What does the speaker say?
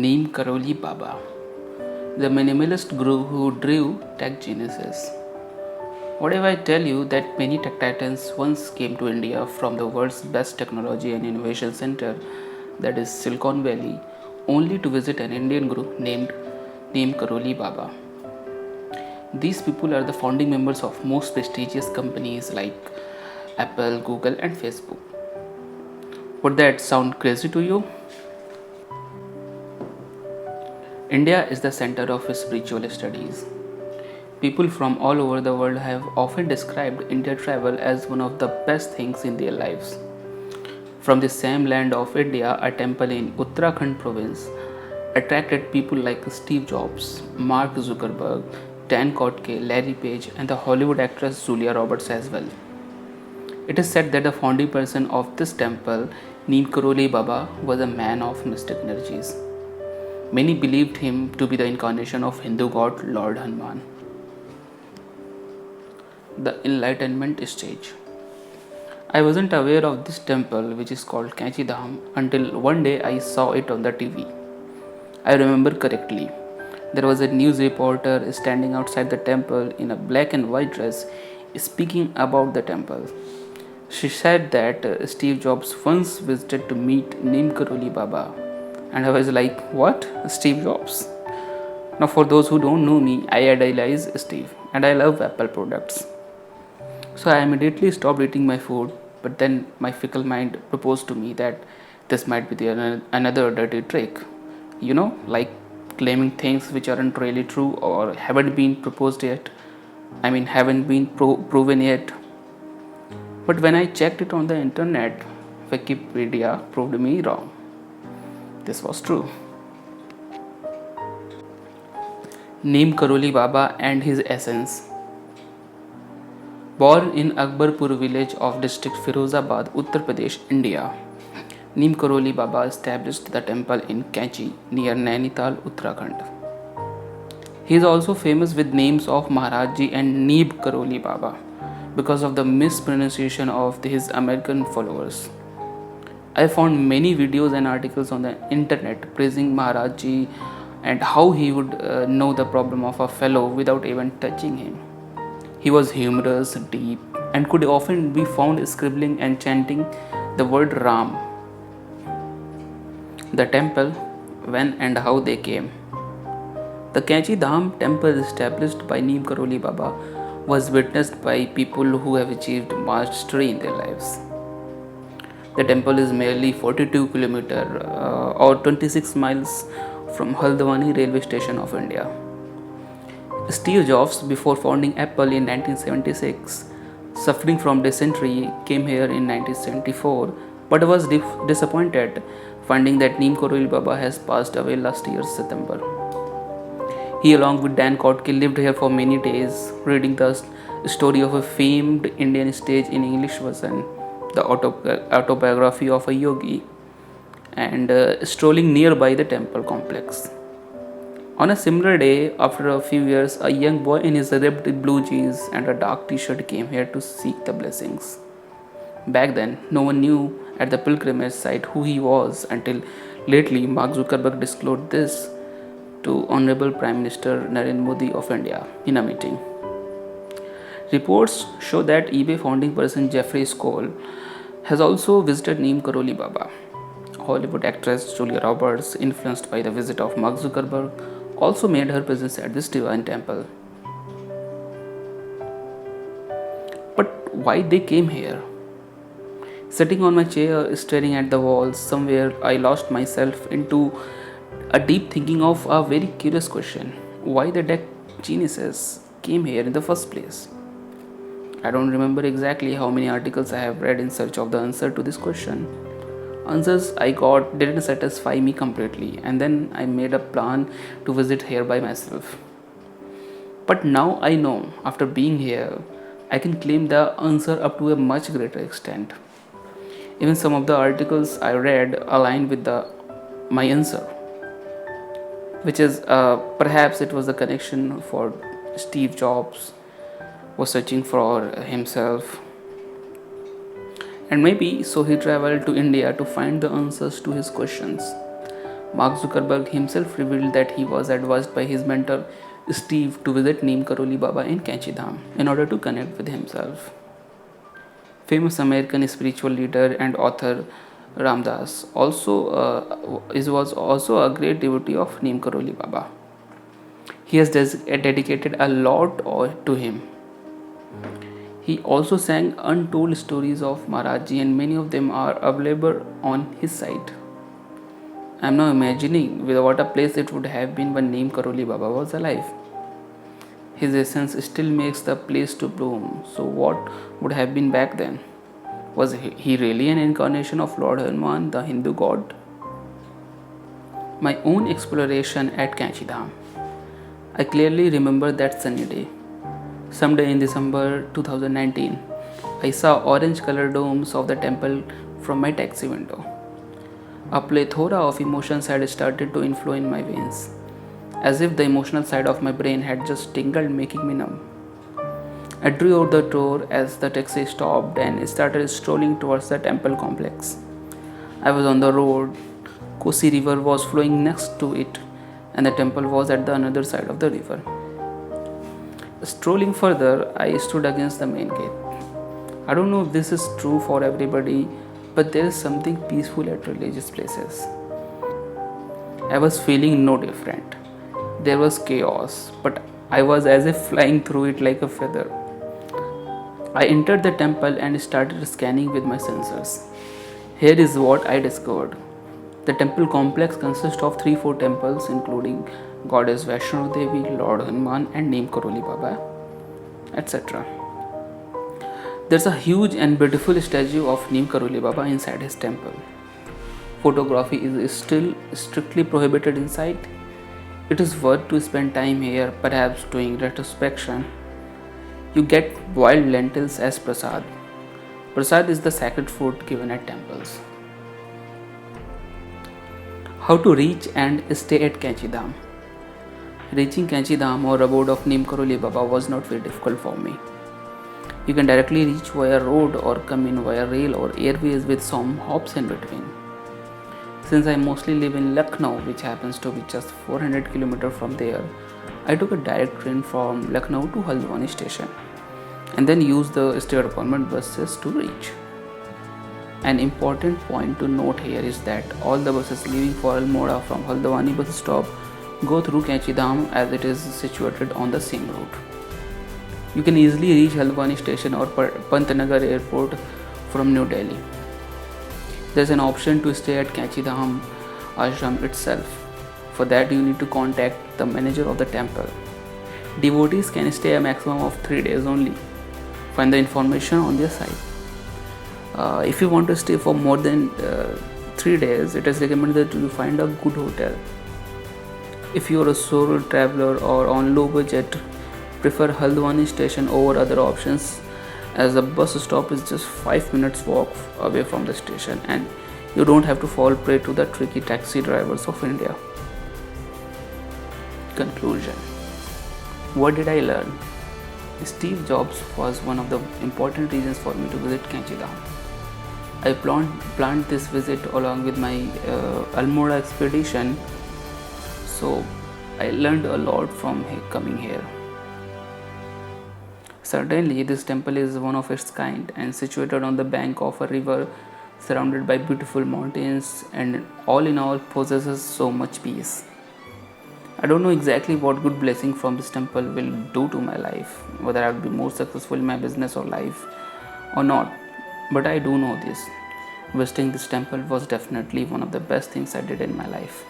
Neem Karoli Baba, the minimalist guru who drew tech geniuses. What if I tell you that many tech titans once came to India from the world's best technology and innovation center, that is Silicon Valley, only to visit an Indian guru named Neem Karoli Baba? These people are the founding members of most prestigious companies like Apple, Google, and Facebook. Would that sound crazy to you? India is the center of spiritual studies. People from all over the world have often described India travel as one of the best things in their lives. From the same land of India, a temple in Uttarakhand province attracted people like Steve Jobs, Mark Zuckerberg, Dan Kotke, Larry Page, and the Hollywood actress Julia Roberts as well. It is said that the founding person of this temple, Neem Karoli Baba, was a man of mystic energies. Many believed him to be the incarnation of Hindu god Lord Hanuman. The Enlightenment Stage. I wasn't aware of this temple, which is called Kanchi Dham, until one day I saw it on the TV. I remember correctly. There was a news reporter standing outside the temple in a black and white dress speaking about the temple. She said that Steve Jobs once visited to meet Neem Karoli Baba. And I was like, what? Steve Jobs? Now, for those who don't know me, I idolize Steve and I love Apple products. So I immediately stopped eating my food, but then my fickle mind proposed to me that this might be another dirty trick. Like claiming things which aren't really true or haven't been proposed yet. Haven't been proven yet. But when I checked it on the internet, Wikipedia proved me wrong. This was true. Neem Karoli Baba and his essence. Born in Akbarpur village of district Firozabad, Uttar Pradesh, India, Neem Karoli Baba established the temple in Kanchi near Nainital, Uttarakhand. He is also famous with names of Maharajji and Neem Karoli Baba because of the mispronunciation of his American followers. I found many videos and articles on the internet praising Maharajji and how he would know the problem of a fellow without even touching him. He was humorous, deep, and could often be found scribbling and chanting the word Ram. The temple, when and how they came. The Kanchi Dham temple established by Neem Karoli Baba was witnessed by people who have achieved mastery in their lives. The temple is merely 42 km or 26 miles from Haldwani railway station of India. Steve Jobs, before founding Apple in 1976, suffering from dysentery, came here in 1974 but was disappointed finding that Neem Karoli Baba has passed away last year September. He, along with Dan Kotke, lived here for many days, reading the story of a famed Indian stage in English version, the autobiography of a yogi, and strolling nearby the temple complex. On a similar day, after a few years, a young boy in his ripped blue jeans and a dark t-shirt came here to seek the blessings. Back then, no one knew at the pilgrimage site who he was until lately Mark Zuckerberg disclosed this to Honorable Prime Minister Narendra Modi of India in a meeting. Reports show that eBay founding person Jeffrey Skoll has also visited Neem Karoli Baba. Hollywood actress Julia Roberts, influenced by the visit of Mark Zuckerberg, also made her presence at this divine temple. But why they came here? Sitting on my chair, staring at the walls, somewhere I lost myself into a deep thinking of a very curious question. Why the tech geniuses came here in the first place? I don't remember exactly how many articles I have read in search of the answer to this question. Answers I got didn't satisfy me completely, and then I made a plan to visit here by myself. But now I know, after being here, I can claim the answer up to a much greater extent. Even some of the articles I read align with my answer, which is perhaps it was the connection for Steve Jobs was searching for himself. And maybe so he traveled to India to find the answers to his questions. Mark Zuckerberg himself revealed that he was advised by his mentor Steve to visit Neem Karoli Baba in Kanchi Dham in order to connect with himself. Famous American spiritual leader and author Ramdas was also a great devotee of Neem Karoli Baba. He has dedicated a lot to him. He also sang untold stories of Maharaji, and many of them are available on his site. I am now imagining with what a place it would have been when Neem Karoli Baba was alive. His essence still makes the place to bloom. So, what would have been back then? Was he really an incarnation of Lord Hanuman, the Hindu god? My own exploration at Kanchi Dham. I clearly remember that sunny day. Someday in December 2019, I saw orange colored domes of the temple from my taxi window. A plethora of emotions had started to inflow in my veins, as if the emotional side of my brain had just tingled, making me numb. I drew out the door as the taxi stopped and started strolling towards the temple complex. I was on the road, Kosi River was flowing next to it, and the temple was at the another side of the river. Strolling further, I stood against the main gate. I don't know if this is true for everybody, but there is something peaceful at religious places. I was feeling no different. There was chaos, but I was as if flying through it like a feather. I entered the temple and started scanning with my sensors. Here is what I discovered. The temple complex consists of 3-4 temples, including Goddess Vaishno Devi, Lord Hanuman, and Neem Karoli Baba, etc. There's a huge and beautiful statue of Neem Karoli Baba inside his temple. Photography is still strictly prohibited inside. It is worth to spend time here, perhaps doing retrospection. You get boiled lentils as prasad. Prasad is the sacred food given at temples. How to reach and stay at Kanchi Dham. Reaching Kanchi Dham or abode of Neem Karoli Baba was not very difficult for me. You can directly reach via road or come in via rail or airways with some hops in between. Since I mostly live in Lucknow, which happens to be just 400 km from there, I took a direct train from Lucknow to Haldwani station and then used the state government buses to reach. An important point to note here is that all the buses leaving for Almora from Haldwani bus stop go through Kanchi Dham as it is situated on the same route. You can easily reach Haldwani station or Pantnagar airport from New Delhi. There is an option to stay at Kanchi Dham ashram itself. For that you need to contact the manager of the temple. Devotees can stay a maximum of 3 days only. Find the information on their site. If you want to stay for more than 3 days, it is recommended that you find a good hotel. If you are a solo traveler or on low budget, prefer Haldwani station over other options, as the bus stop is just 5 minutes walk away from the station and you don't have to fall prey to the tricky taxi drivers of India. Conclusion. What did I learn? Steve Jobs was one of the important reasons for me to visit Kanchi Dham. I planned this visit along with my Almora expedition, so I learned a lot from coming here. Certainly, this temple is one of its kind and situated on the bank of a river surrounded by beautiful mountains, and all in all possesses so much peace. I don't know exactly what good blessing from this temple will do to my life, whether I will be more successful in my business or life or not, but I do know this. Visiting this temple was definitely one of the best things I did in my life.